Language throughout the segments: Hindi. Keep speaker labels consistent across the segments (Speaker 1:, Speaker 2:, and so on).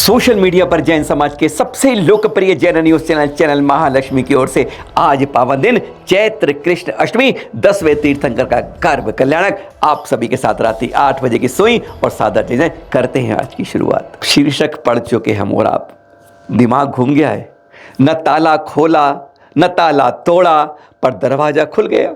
Speaker 1: सोशल मीडिया पर जैन समाज के सबसे लोकप्रिय जैन न्यूज चैनल महालक्ष्मी की ओर से आज पावन दिन चैत्र कृष्ण अष्टमी 10वें तीर्थंकर का गर्भ कल्याणक आप सभी के साथ रात्रि 8 बजे की सोई और सादा चीजें करते हैं आज की शुरुआत। शीर्षक पढ़ चुके हम और आप, दिमाग घूम गया है। न ताला खोला न ताला तोड़ा पर दरवाजा खुल गया।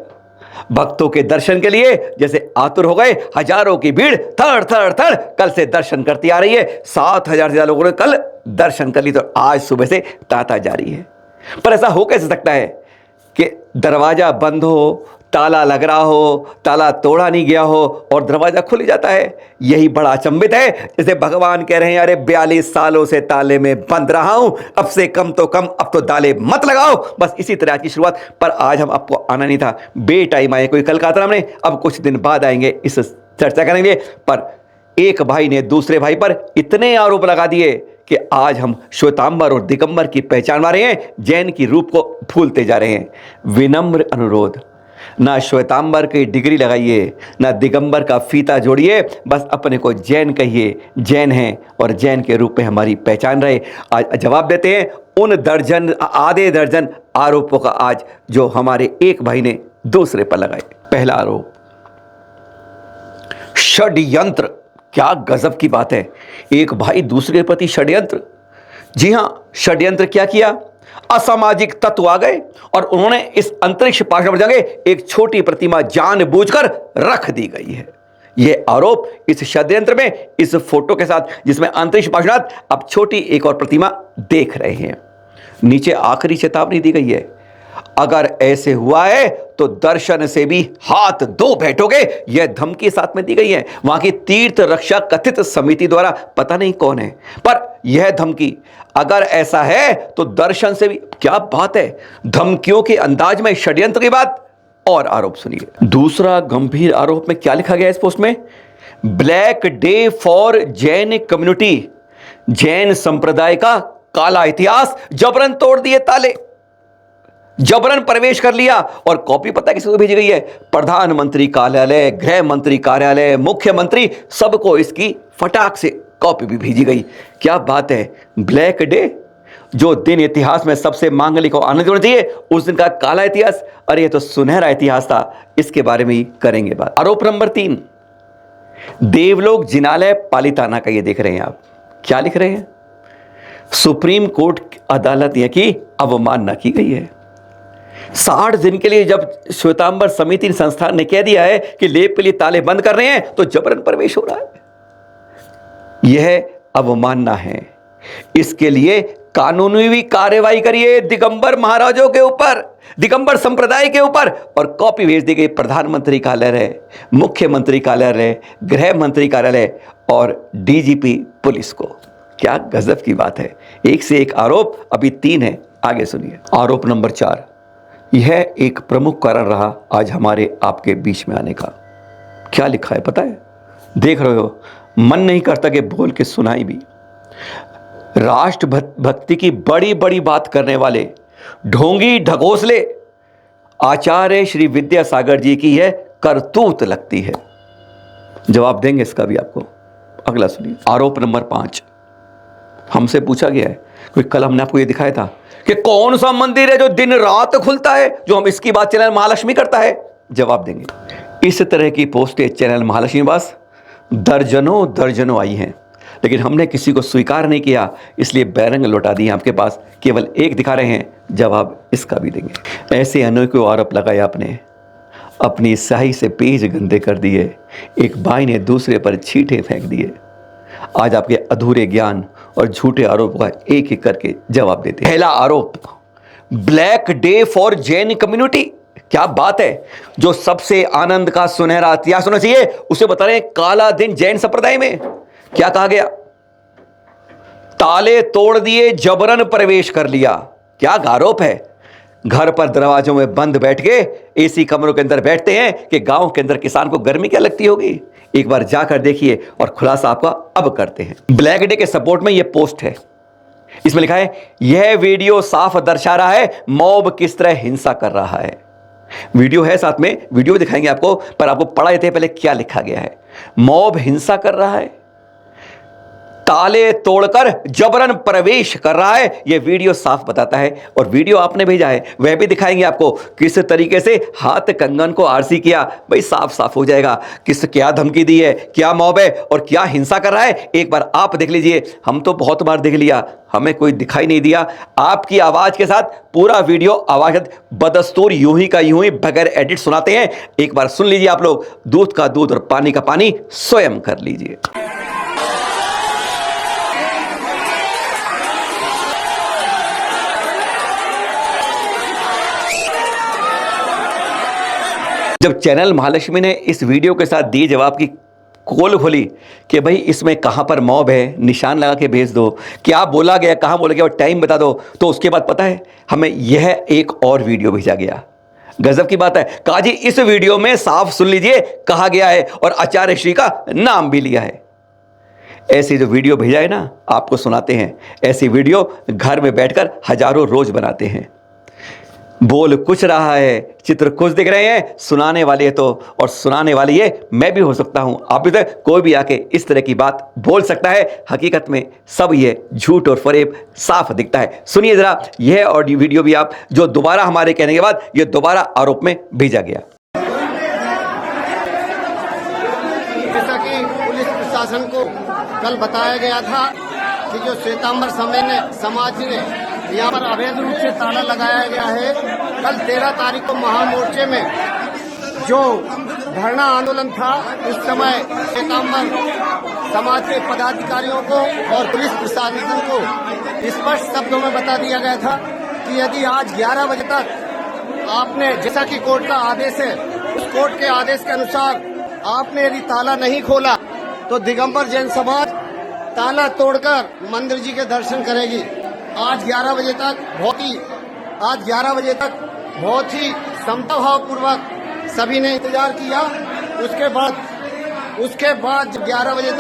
Speaker 1: भक्तों के दर्शन के लिए जैसे आतुर हो गए हजारों की भीड़ थड़ थड़ थड़ कल से दर्शन करती आ रही है। 7,000 से ज्यादा लोगों ने कल दर्शन कर ली तो आज सुबह से तांता जारी है। पर ऐसा हो कैसे सकता है कि दरवाजा बंद हो, ताला लग रहा हो, ताला तोड़ा नहीं गया हो और दरवाजा खुल जाता है? यही बड़ा अचंभित है। जैसे भगवान कह रहे हैं, अरे 42 सालों से ताले में बंद रहा हूं, अब से कम तो कम, अब तो ताले मत लगाओ। बस इसी तरह की शुरुआत। पर आज हम आपको आना नहीं था, बेटाइम आए। कोई कल कहा था हमने, अब कुछ दिन बाद आएंगे, इस चर्चा करेंगे। पर एक भाई ने दूसरे भाई पर इतने आरोप लगा दिए कि आज हम श्वेतांबर और दिगंबर की पहचान पा रहे हैं, जैन की रूप को भूलते जा रहे हैं। विनम्र अनुरोध, ना श्वेतांबर की डिग्री लगाइए, ना दिगंबर का फीता जोड़िए, बस अपने को जैन कहिए। जैन हैं और जैन के रूप में हमारी पहचान रहे। आज जवाब देते हैं उन दर्जन आधे दर्जन आरोपों का आज जो हमारे एक भाई ने दूसरे पर लगाए। पहला आरोप, षड्यंत्र। क्या गजब की बात है, एक भाई दूसरे के प्रति षड्यंत्र। जी हां, षड्यंत्र क्या किया? असामाजिक तत्व आ गए और उन्होंने इस अंतरिक्ष पाषाण पर जगह एक छोटी प्रतिमा जानबूझकर रख दी गई है। यह आरोप इस षड्यंत्र में, इस फोटो के साथ जिसमें अंतरिक्ष पाषाण अब छोटी एक और प्रतिमा देख रहे हैं। नीचे आखिरी चेतावनी दी गई है, अगर ऐसे हुआ है तो दर्शन से भी हाथ धो बैठोगे। यह धमकी साथ में दी गई है वहां की तीर्थ रक्षा कथित समिति द्वारा, पता नहीं कौन है, पर यह धमकी, अगर ऐसा है तो दर्शन से भी। क्या बात है, धमकियों के अंदाज में षड्यंत्र की बात। और आरोप सुनिए। दूसरा गंभीर आरोप में क्या लिखा गया इस पोस्ट में? Black day for Jain community. Jain संप्रदाय का काला इतिहास, जबरन तोड़ दिए ताले, जबरन प्रवेश कर लिया। और कॉपी पता किसको भेजी गई है? प्रधानमंत्री कार्यालय, गृह मंत्री कार्यालय, मुख्यमंत्री, सबको इसकी फटाक से कॉपी भी भेजी गई। क्या बात है, ब्लैक डे, जो दिन इतिहास में सबसे मांगलिक और आनंद होना चाहिए, उस दिन का काला इतिहास। अरे ये तो सुनहरा इतिहास था, इसके बारे में ही करेंगे बात। आरोप नंबर 3, देवलोक जिनालय पालिताना का। ये देख रहे हैं आप, क्या लिख रहे हैं? सुप्रीम कोर्ट अदालत यह की अवमानना की गई है। 60 दिन के लिए जब श्वेतांबर समिति संस्थान ने कह दिया है कि लेप के लिए ताले बंद कर रहे हैं, तो जबरन प्रवेश हो रहा है। यह अवमानना है। इसके लिए कानूनी भी कार्रवाई करिए दिगंबर महाराजों के ऊपर, दिगंबर संप्रदाय के ऊपर। और कॉपी भेज दी गई प्रधानमंत्री कार्यालय, मुख्यमंत्री कार्यालय, गृह मंत्री कार्यालय और डीजीपी पुलिस को। क्या गजब की बात है, एक से एक आरोप, अभी 3 है, आगे सुनिए। आरोप नंबर 4, यह एक प्रमुख कारण रहा आज हमारे आपके बीच में आने का। क्या लिखा है पता है? देख रहे हो, मन नहीं करता कि बोल के सुनाई भी। राष्ट्र भक्ति की बड़ी बड़ी बात करने वाले ढोंगी ढकोसले आचार्य श्री विद्यासागर जी की यह करतूत लगती है। जवाब देंगे इसका भी आपको, अगला सुनिए। आरोप नंबर 5, हमसे पूछा गया है, कोई कल हमने आपको यह दिखाया था कि कौन सा मंदिर है जो दिन रात खुलता है, जो हम इसकी बात चैनल महालक्ष्मी करता है? जवाब देंगे। इस तरह की पोस्टें चैनल महालक्ष्मी पास दर्जनों आई हैं, लेकिन हमने किसी को स्वीकार नहीं किया, इसलिए बैरंग लौटा दिए आपके पास। केवल एक दिखा रहे हैं, जवाब इसका भी देंगे। ऐसे अनेकों आरोप लगाए आपने, अपनी स्याही से पेज गंदे कर दिए, एक भाई ने दूसरे पर छींटे फेंक दिए। आज आपके अधूरे ज्ञान और झूठे आरोप का एक एक करके जवाब देते हैं। पहला आरोप, black day for Jain community. क्या बात है, जो सबसे आनंद का सुनहरा इतिहास होना चाहिए, उसे बता रहे हैं काला दिन जैन संप्रदाय में। क्या कहा गया? ताले तोड़ दिए, जबरन प्रवेश कर लिया। क्या आरोप है? घर पर दरवाजों में बंद बैठ के एसी कमरों के अंदर बैठते हैं कि गांव के अंदर किसान को गर्मी क्या लगती होगी। एक बार जाकर देखिए और खुलासा आपका अब करते हैं। ब्लैक डे के सपोर्ट में यह पोस्ट है, इसमें लिखा है, यह वीडियो साफ दर्शा रहा है मॉब किस तरह हिंसा कर रहा है। वीडियो है साथ में, वीडियो दिखाएंगे आपको, पर आपको पढ़ा देते हैं पहले क्या लिखा गया है। मॉब हिंसा कर रहा है, ताले तोड़कर जबरन प्रवेश कर रहा है, यह वीडियो साफ बताता है। और वीडियो आपने भेजा है, वह भी दिखाएंगे आपको किस तरीके से हाथ कंगन को आरसी किया। भाई साफ साफ हो जाएगा किस क्या धमकी दी है, क्या मॉब है और क्या हिंसा कर रहा है। एक बार आप देख लीजिए। हम तो बहुत बार देख लिया, हमें कोई दिखाई नहीं दिया। आपकी आवाज के साथ पूरा वीडियो आवाज बदस्तूर यूं ही का यूं ही बगैर एडिट सुनाते हैं। एक बार सुन लीजिए आप लोग, दूध का दूध और पानी का पानी स्वयं कर लीजिए। जब चैनल महालक्ष्मी ने इस वीडियो के साथ दी जवाब की पोल खोली कि भाई इसमें कहां पर मॉब है, निशान लगा के भेज दो, क्या बोला गया, कहां बोला गया और टाइम बता दो, तो उसके बाद पता है हमें यह एक और वीडियो भेजा गया। गजब की बात है। कहा जी इस वीडियो में साफ सुन लीजिए कहा गया है और आचार्य श्री का नाम भी लिया है। ऐसी जो वीडियो भेजा है ना, आपको सुनाते हैं। ऐसी वीडियो घर में बैठकर हजारों रोज बनाते हैं। बोल कुछ रहा है, चित्र कुछ दिख रहे हैं, सुनाने वाले तो और सुनाने वाली ये मैं भी हो सकता हूं, आप भी, तक कोई भी आके इस तरह की बात बोल सकता है। हकीकत में सब ये झूठ और फरेब साफ दिखता है। सुनिए जरा यह ऑडियो वीडियो भी आप, जो दोबारा हमारे कहने के बाद ये दोबारा आरोप में भेजा गया।
Speaker 2: जैसा कि पुलिस प्रशासन को कल बताया गया था कि जो श्वेतांबर समाज ने यहाँ पर अवैध रूप से ताला लगाया गया है, कल 13 तारीख को महामोर्चे में जो धरना आंदोलन था, उस समय श्वेतांबर समाज के पदाधिकारियों को और पुलिस प्रशासन को स्पष्ट शब्दों में बता दिया गया था कि यदि आज 11 बजे तक आपने, जैसा कि कोर्ट का आदेश है, उस कोर्ट के आदेश के अनुसार आपने यदि ताला नहीं खोला तो दिगंबर जैन समाज ताला तोड़कर मंदिर जी के दर्शन करेगी। आज 11 बजे तक बहुत ही समता भाव पूर्वक सभी ने इंतजार किया। उसके बाद जब 11 बजे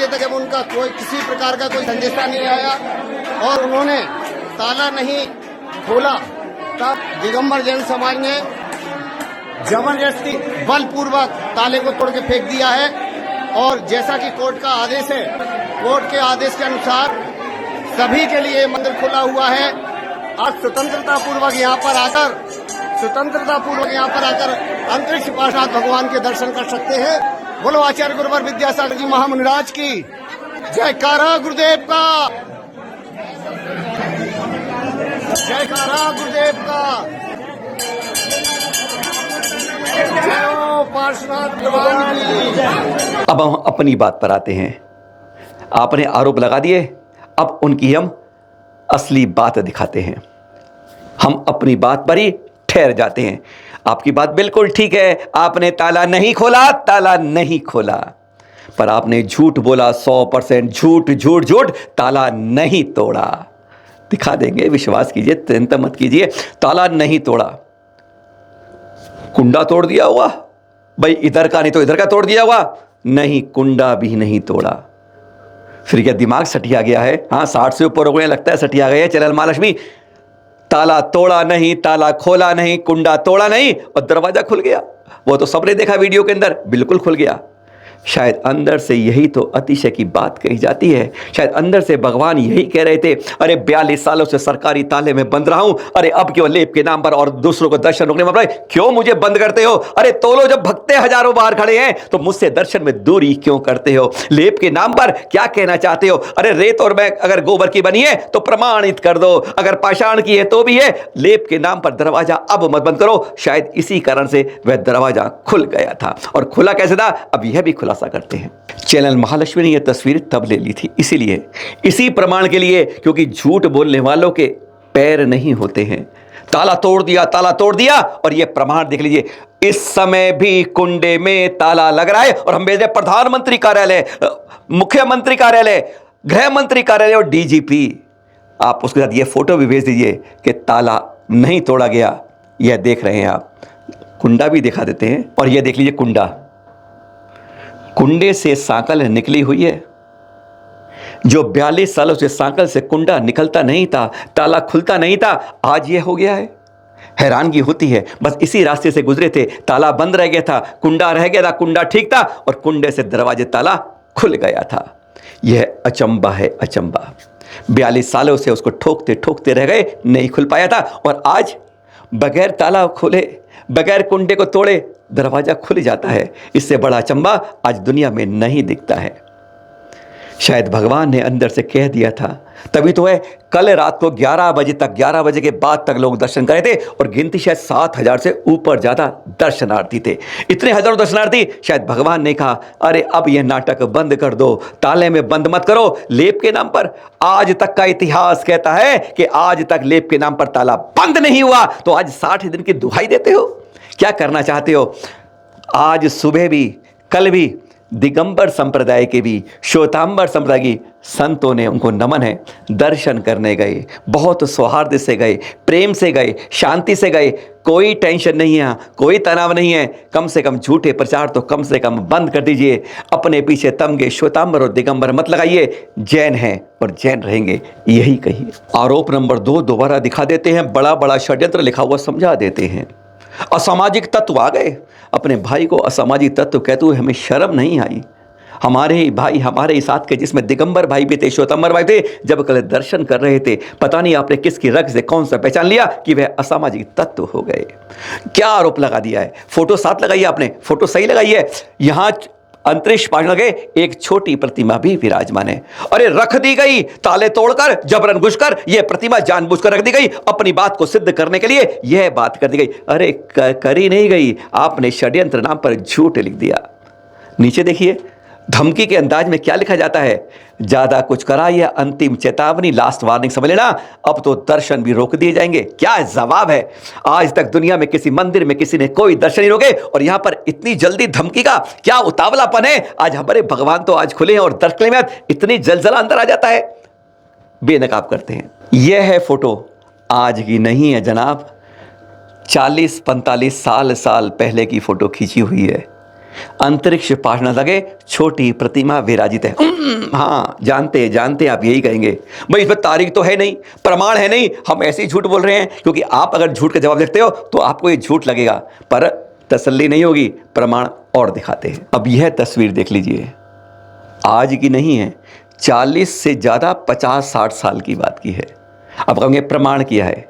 Speaker 2: तक जब उनका कोई किसी प्रकार का कोई संदेशा नहीं आया और उन्होंने ताला नहीं खोला, तब दिगंबर जैन समाज ने जबरदस्ती बलपूर्वक ताले को तोड़ के फेंक दिया है। और जैसा कि कोर्ट का आदेश है, कोर्ट के आदेश के अनुसार सभी के लिए मंदिर खुला हुआ है। आज स्वतंत्रता पूर्वक यहाँ पर आकर अंतरिक्ष पार्षद भगवान के दर्शन कर सकते हैं। बोलो आचार्य गुरुवर विद्यासागर जी महामुनिराज की जयकारा, गुरुदेव का जयकारा, गुरुदेव का
Speaker 1: अब हम अपनी बात पर आते हैं। आपने आरोप लगा दिए, अब उनकी हम असली बात दिखाते हैं। हम अपनी बात पर ही ठहर जाते हैं। आपकी बात बिल्कुल ठीक है, आपने ताला नहीं खोला, पर आपने झूठ बोला, 100% झूठ, ताला नहीं तोड़ा। दिखा देंगे, विश्वास कीजिए, चिंता मत कीजिए। ताला नहीं तोड़ा, कुंडा तोड़ दिया होगा भाई, इधर का नहीं तो इधर का तोड़ दिया होगा, नहीं, कुंडा भी नहीं तोड़ा। फिर क्या दिमाग सटिया गया है? हाँ, 60 से ऊपर हो गए, लगता है सटिया गए चैनल महालक्ष्मी। ताला तोड़ा नहीं, ताला खोला नहीं, कुंडा तोड़ा नहीं और दरवाजा खुल गया। वो तो सबने देखा वीडियो के अंदर, बिल्कुल खुल गया। शायद अंदर से यही तो अतिशय की बात कही जाती है। शायद अंदर से भगवान यही कह रहे थे, अरे 42 सालों से सरकारी ताले में बंद रहा हूं, अरे अब क्यों लेप के नाम पर और दूसरों को दर्शन रोकने में क्यों मुझे बंद करते हो? अरे तोलो, जब भक्ते हजारों बाहर खड़े हैं तो मुझसे दर्शन में दूरी क्यों करते हो? लेप के नाम पर क्या कहना चाहते हो? अरे रेत और मैं अगर गोबर की बनी है तो प्रमाणित कर दो, अगर पाषाण की है तो भी है। लेप के नाम पर दरवाजा अब मत बंद करो। शायद इसी कारण से वह दरवाजा खुल गया था। और खुला कैसे था, अब यह भी खुला करते हैं। चैनल महालक्ष्मी ने यह तस्वीर तब ले ली थी, इसीलिए, इसी प्रमाण के लिए, क्योंकि झूठ बोलने वालों के पैर नहीं होते हैं। ताला तोड़ दिया और यह प्रमाण देख लीजिए। इस समय भी कुंडे में ताला लग रहा है और हम भेज रहे प्रधानमंत्री कार्यालय, मुख्यमंत्री कार्यालय, गृह मंत्री कार्यालय और डीजीपी। आप उसके साथ यह फोटो भी भेज दीजिए कि ताला नहीं तोड़ा गया। यह देख रहे हैं आप, कुंडा भी दिखा देते हैं। और यह देख लीजिए, कुंडे से सांकल निकली हुई है। जो 42 सालों से सांकल से कुंडा निकलता नहीं था, ताला खुलता नहीं था, आज यह हो गया है। हैरानगी होती है। बस इसी रास्ते से गुजरे थे, ताला बंद रह गया था, कुंडा रह गया था, कुंडा ठीक था और कुंडे से दरवाजे ताला खुल गया था। यह अचंबा है, अचंबा। 42 सालों से उसको ठोकते ठोकते रह गए, नहीं खुल पाया था, और आज बगैर ताला खोले, बगैर कुंडे को तोड़े दरवाजा खुल जाता है। इससे बड़ा अचंबा आज दुनिया में नहीं दिखता है। शायद भगवान ने अंदर से कह दिया था, तभी तो है कल रात को 11 बजे तक, 11 बजे के बाद तक लोग दर्शन करे थे, और गिनती शायद 7,000 से ऊपर ज्यादा दर्शनार्थी थे। इतने हजारों दर्शनार्थी, शायद भगवान ने कहा, अरे अब यह नाटक बंद कर दो, ताले में बंद मत करो लेप के नाम पर। आज तक का इतिहास कहता है कि आज तक लेप के नाम पर ताला बंद नहीं हुआ, तो आज 60 दिन की दुहाई देते हो। क्या करना चाहते हो? आज सुबह भी, कल भी दिगंबर संप्रदाय के भी, श्वेतांबर संप्रदाय की संतों ने उनको नमन है, दर्शन करने गए, बहुत सौहार्द से गए, प्रेम से गए, शांति से गए, कोई टेंशन नहीं है, कोई तनाव नहीं है। कम से कम झूठे प्रचार तो कम से कम बंद कर दीजिए। अपने पीछे तमगे श्वेतांबर और दिगंबर मत लगाइए। जैन हैं और जैन रहेंगे, यही कहिए। आरोप नंबर 2 दोबारा दिखा देते हैं, बड़ा बड़ा षड्यंत्र लिखा हुआ समझा देते हैं। असामाजिक तत्व आ गए। अपने भाई को असामाजिक तत्व कहते हुए हमें शर्म नहीं आई। हमारे ही भाई, हमारे ही साथ के, जिसमें दिगंबर भाई भी थे, श्वेतांबर भाई थे, जब कल दर्शन कर रहे थे, पता नहीं आपने किसकी रग से कौन सा पहचान लिया कि वह असामाजिक तत्व हो गए। क्या आरोप लगा दिया है? फोटो साथ लगाई है आपने, फोटो सही लगाई है। यहां अंतरिक्ष पाठ लगे, एक छोटी प्रतिमा भी विराजमान है। अरे रख दी गई, ताले तोड़कर, जबरन घुसकर, यह प्रतिमा जानबूझकर रख दी गई, अपनी बात को सिद्ध करने के लिए यह बात कर दी गई। अरे करी नहीं गई, आपने षड्यंत्र नाम पर झूठ लिख दिया। नीचे देखिए, धमकी के अंदाज में क्या लिखा जाता है? ज्यादा कुछ करा, यह अंतिम चेतावनी, लास्ट वार्निंग समझ लेना, अब तो दर्शन भी रोक दिए जाएंगे। क्या जवाब है? आज तक दुनिया में किसी मंदिर में किसी ने कोई दर्शन नहीं रोके, और यहां पर इतनी जल्दी धमकी का क्या उतावलापन है? आज हमारे भगवान तो आज खुले हैं और दर्शन में इतनी जलजला अंदर आ जाता है, बेनकाब करते हैं। यह है फोटो, आज की नहीं है जनाब, 40-45 साल पहले की फोटो खींची हुई है। अंतरिक्ष पाठना लगे, छोटी प्रतिमा विराजित है। हाँ, जानते आप यही कहेंगे, भाई इस पर तारीख तो है नहीं, प्रमाण है नहीं, हम ऐसे ही झूठ बोल रहे हैं। क्योंकि आप अगर झूठ का जवाब देते हो तो आपको ये झूठ लगेगा, पर तसल्ली नहीं होगी, प्रमाण और दिखाते हैं। अब यह तस्वीर देख लीजिए, आज की नहीं है, 40 से ज्यादा 50-60 साल की बात की है। अब कहेंगे प्रमाण किया है,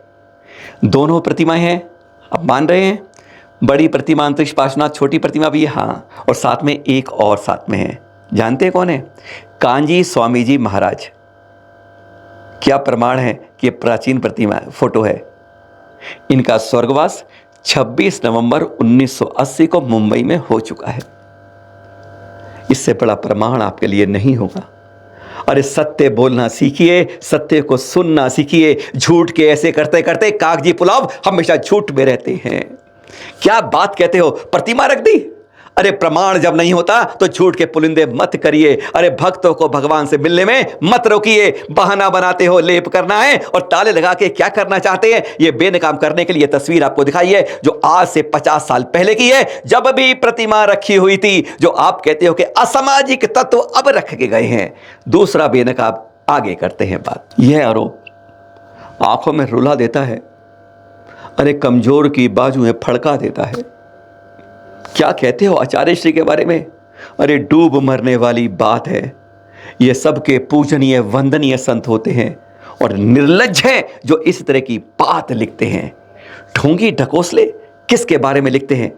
Speaker 1: दोनों प्रतिमाएं हैं, अब मान रहे हैं। बड़ी प्रतिमा अंतरिक्ष पार्श्वनाथ, छोटी प्रतिमा भी है, हाँ, और साथ में एक और साथ में है। जानते हैं कौन है? कांजी स्वामी जी महाराज। क्या प्रमाण है कि प्राचीन प्रतिमा फोटो है? इनका स्वर्गवास 26 नवंबर 1980 को मुंबई में हो चुका है। इससे बड़ा प्रमाण आपके लिए नहीं होगा। अरे सत्य बोलना सीखिए, सत्य को सुनना सीखिए। झूठ के ऐसे करते करते कागजी पुलाव हमेशा झूठ में रहते हैं। क्या बात कहते हो, प्रतिमा रख दी? अरे प्रमाण जब नहीं होता तो झूठ के पुलिंदे मत करिए। अरे भक्तों को भगवान से मिलने में मत रोकिए। बहाना बनाते हो लेप करना है और ताले लगा के क्या करना चाहते हैं, ये बेनकाम करने के लिए तस्वीर आपको दिखाई है, जो आज से 50 साल पहले की है, जब भी प्रतिमा रखी हुई थी, जो आप कहते हो कि असामाजिक तत्व अब रख के गए हैं। दूसरा बेनकाब आगे करते हैं बात। यह आरोप आंखों में रुला देता है, अरे कमजोर की बाजुएं फड़का देता है। क्या कहते हो आचार्य श्री के बारे में? अरे डूब मरने वाली बात है। ये सबके पूजनीय वंदनीय संत होते हैं और निर्लज्ज हैं जो इस तरह की बात लिखते हैं। ढोंगी ढकोसले किसके बारे में लिखते हैं?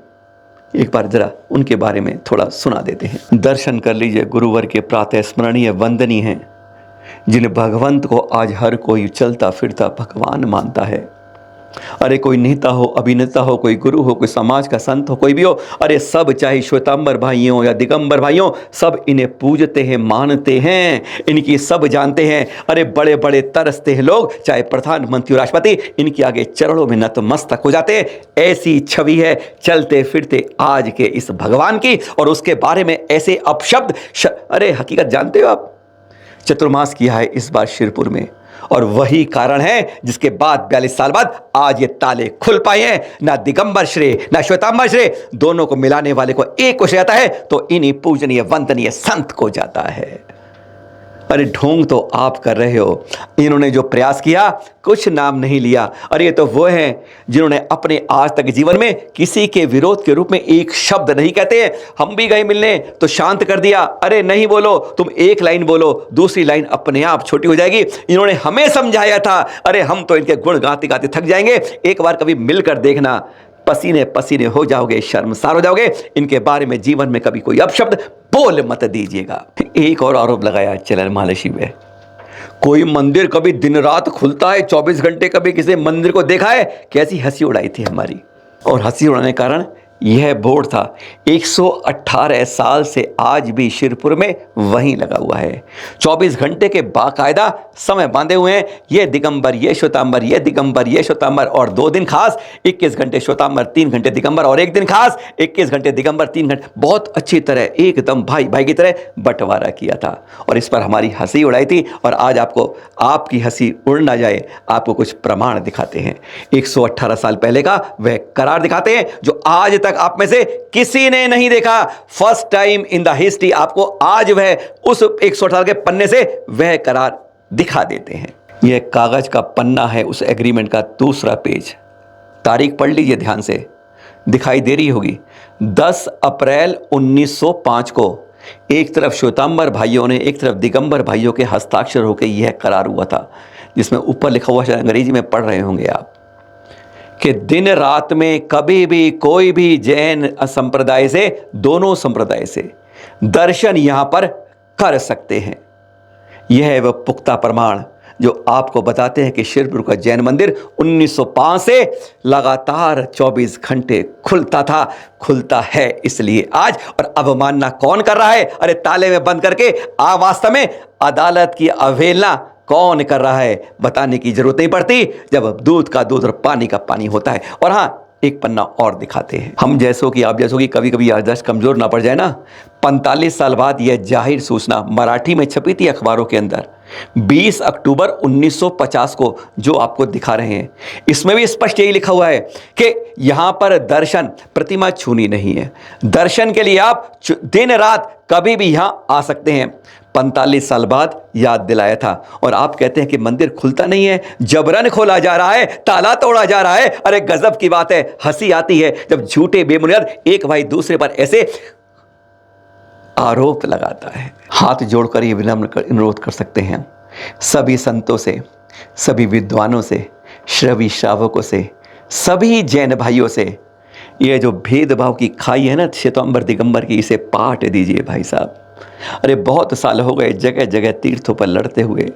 Speaker 1: एक बार जरा उनके बारे में थोड़ा सुना देते हैं। दर्शन कर लीजिए गुरुवर के प्रातः स्मरणीय वंदनीय हैं, जिन भगवंत को आज हर कोई चलता फिरता भगवान मानता है। अरे कोई नेता हो, अभिनेता हो, कोई गुरु हो, कोई समाज का संत हो, कोई भी हो, अरे सब, चाहे श्वेतांबर भाइयों या दिगंबर भाइयों, सब इन्हें पूजते हैं, मानते हैं, इनकी सब जानते हैं। अरे बड़े बड़े तरसते हैं लोग, चाहे प्रधानमंत्री और राष्ट्रपति, इनके आगे चरणों में नतमस्तक हो जाते हैं। ऐसी छवि है चलते फिरते आज के इस भगवान की, और उसके बारे में ऐसे अपशब्द। अरे हकीकत जानते हो आप? चतुर्मास किया है इस बार शिरपुर में, और वही कारण है जिसके बाद 42 साल बाद आज ये ताले खुल पाए हैं। ना दिगंबर श्रेय ना श्वेतांबर श्रेय, दोनों को मिलाने वाले को एक को जाता है तो इन्हीं पूजनीय वंदनीय संत को जाता है। अरे ढोंग तो आप कर रहे हो। इन्होंने जो प्रयास किया कुछ नाम नहीं लिया। अरे ये तो वो हैं जिन्होंने अपने आज तक जीवन में किसी के विरोध के रूप में एक शब्द नहीं कहते हैं। हम भी गए मिलने तो शांत कर दिया, अरे नहीं बोलो, तुम एक लाइन बोलो, दूसरी लाइन अपने आप छोटी हो जाएगी। इन्होंने हमें समझाया था, अरे हम तो इनके गुण गाते गाते थक जाएंगे, एक बार कभी मिलकर देखना, पसीने पसीने हो जाओगे, शर्मसार हो जाओगे। इनके बारे में जीवन में कभी कोई अपशब्द बोल मत दीजिएगा। एक और आरोप लगाया चलन महालक्ष्मी में, कोई मंदिर कभी दिन रात खुलता है 24 घंटे, कभी किसी मंदिर को देखा है? कैसी हंसी उड़ाई थी हमारी। और हंसी उड़ाने के कारण यह बोर्ड था 118 साल से आज भी शिरपुर में वहीं लगा हुआ है। 24 घंटे के बाकायदा समय बांधे हुए हैं, ये दिगंबर, ये श्वेतांबर, ये दिगंबर, ये श्वेतांबर, और 2 दिन खास 21 घंटे श्वेतांबर, 3 घंटे दिगंबर, और 1 दिन खास 21 घंटे दिगंबर, 3 घंटे। बहुत अच्छी तरह एकदम भाई भाई की तरह बंटवारा किया था और इस पर हमारी हंसी उड़ाई थी। और आज आपको आपकी हंसी उड़ ना जाए, आपको कुछ प्रमाण दिखाते हैं। 118 साल पहले का वह करार दिखाते हैं जो आज तक आप में से किसी ने नहीं देखा। First time in the history आपको आज वह उस 118 के पन्ने से वह करार दिखा देते हैं। यह कागज का पन्ना है उस एग्रीमेंट का दूसरा पेज। तारीख पढ़ लीजिए ध्यान से, दिखाई दे रही होगी। 10 अप्रैल 1905 को एक तरफ श्वेतांबर भाइयों ने, एक तरफ दिगंबर भाइयों के हस्ताक्षर होकर यह करार हुआ था, जिसमें ऊपर लिखा हुआ शायद अंग्रेजी में पढ़ रहे होंगे आप, कि दिन रात में कभी भी कोई भी जैन संप्रदाय से, दोनों संप्रदाय से दर्शन यहां पर कर सकते हैं। यह है वह पुख्ता प्रमाण जो आपको बताते हैं कि शिरपुर का जैन मंदिर 1905 से लगातार 24 घंटे खुलता था, खुलता है इसलिए आज। और अवमानना कौन कर रहा है? अरे ताले में बंद करके वास्तव में अदालत की अवहेलना कौन कर रहा है बताने की जरूरत नहीं पड़ती, जब दूध का दूध और पानी का पानी होता है। और हाँ, एक पन्ना और दिखाते हैं। हम जैसों की, आप जैसों की कभी कभी याददाश्त कमजोर ना पड़ जाए ना, 45 साल बाद यह जाहिर सूचना मराठी में छपी थी अखबारों के अंदर 20 अक्टूबर 1950 को, जो आपको दिखा रहे हैं। इसमें भी स्पष्ट यही लिखा हुआ है कि यहां पर दर्शन, प्रतिमा छूनी नहीं है। दर्शन के लिए आप दिन रात कभी भी यहां आ सकते हैं। 45 साल बाद याद दिलाया था। और आप कहते हैं कि मंदिर खुलता नहीं है, जबरन खोला जा रहा है, ताला तोड़ा जा रहा है। अरे गजब की बात है, हंसी आती है जब झूठे बेबुनियाद एक भाई दूसरे पर ऐसे आरोप लगाता है। हाथ जोड़कर ये विनम्र अनुरोध कर सकते हैं सभी संतों से, सभी विद्वानों से, श्रवी श्रावकों से, सभी जैन भाइयों से, ये जो भेदभाव की खाई है ना श्वेतांबर दिगंबर की, इसे पाट दीजिए भाई साहब। अरे बहुत साल हो गए जगह जगह तीर्थों पर लड़ते हुए।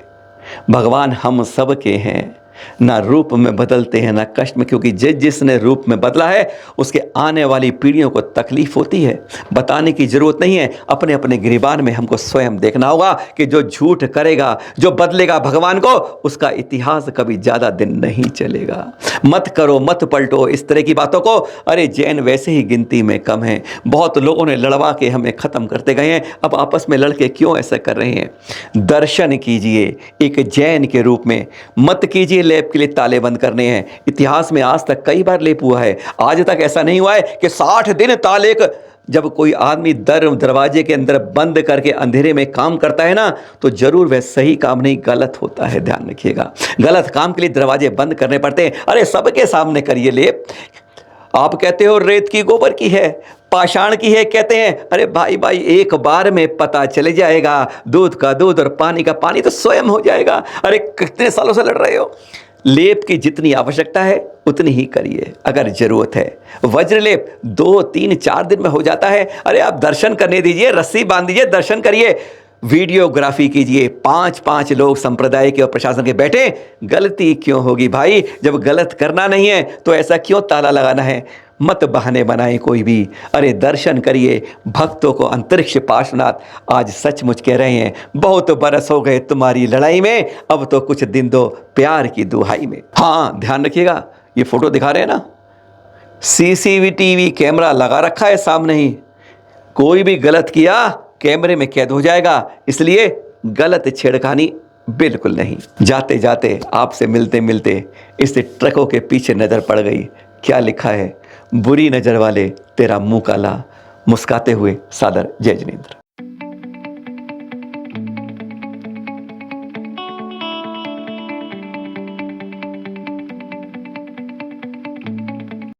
Speaker 1: भगवान हम सब के हैं, ना रूप में बदलते हैं ना कष्ट में, क्योंकि जिसने रूप में बदला है उसके आने वाली पीढ़ियों को तकलीफ होती है। बताने की जरूरत नहीं है, अपने अपने गिरबान में हमको स्वयं देखना होगा कि जो झूठ करेगा, जो बदलेगा भगवान को, उसका इतिहास कभी ज़्यादा दिन नहीं चलेगा। मत करो, मत पलटो इस तरह की बातों को। अरे जैन वैसे ही गिनती में कम है, बहुत लोगों ने लड़वा के हमें ख़त्म करते गए हैं, अब आपस में लड़के क्यों ऐसा कर रहे हैं? दर्शन कीजिए एक जैन के रूप में, मत कीजिए लेप के लिए ताले बंद करने हैं। इतिहास में आज तक कई बार लेप हुआ है, आज तक ऐसा नहीं हुआ है कि 60 दिन ताले जब कोई आदमी दरवाजे के अंदर बंद करके अंधेरे में काम करता है ना, तो जरूर वह सही काम नहीं, गलत होता है। ध्यान रखिएगा, गलत काम के लिए दरवाजे बंद करने पड़ते हैं। अरे सबके सामने करिए लेप। आप कहते हो रेत की गोबर की है, पाषाण की है, कहते हैं अरे भाई भाई एक बार में पता चल जाएगा, दूध का दूध और पानी का पानी तो स्वयं हो जाएगा। अरे कितने सालों से लड़ रहे हो? लेप की जितनी आवश्यकता है उतनी ही करिए अगर जरूरत है। वज्र लेप 2, 3, 4 दिन में हो जाता है। अरे आप दर्शन करने दीजिए, रस्सी बांध दीजिए, दर्शन करिए, वीडियोग्राफी कीजिए। 5-5 लोग संप्रदाय के और प्रशासन के बैठे। गलती क्यों होगी भाई? जब गलत करना नहीं है तो ऐसा क्यों ताला लगाना है? मत बहाने बनाए कोई भी। अरे दर्शन करिए। भक्तों को अंतरिक्ष पार्श्वनाथ आज सचमुच कह रहे हैं, बहुत बरस हो गए तुम्हारी लड़ाई में, अब तो कुछ दिन दो प्यार की दुहाई में। हाँ ध्यान रखिएगा, ये फोटो दिखा रहे हैं ना, CCTV कैमरा लगा रखा है सामने ही। कोई भी गलत किया कैमरे में कैद हो जाएगा, इसलिए गलत छेड़खानी बिल्कुल नहीं। जाते जाते आपसे मिलते मिलते इस ट्रकों के पीछे नजर पड़ गई, क्या लिखा है? बुरी नजर वाले तेरा मुंह काला, मुस्काते हुए सादर जय जिनेंद्र।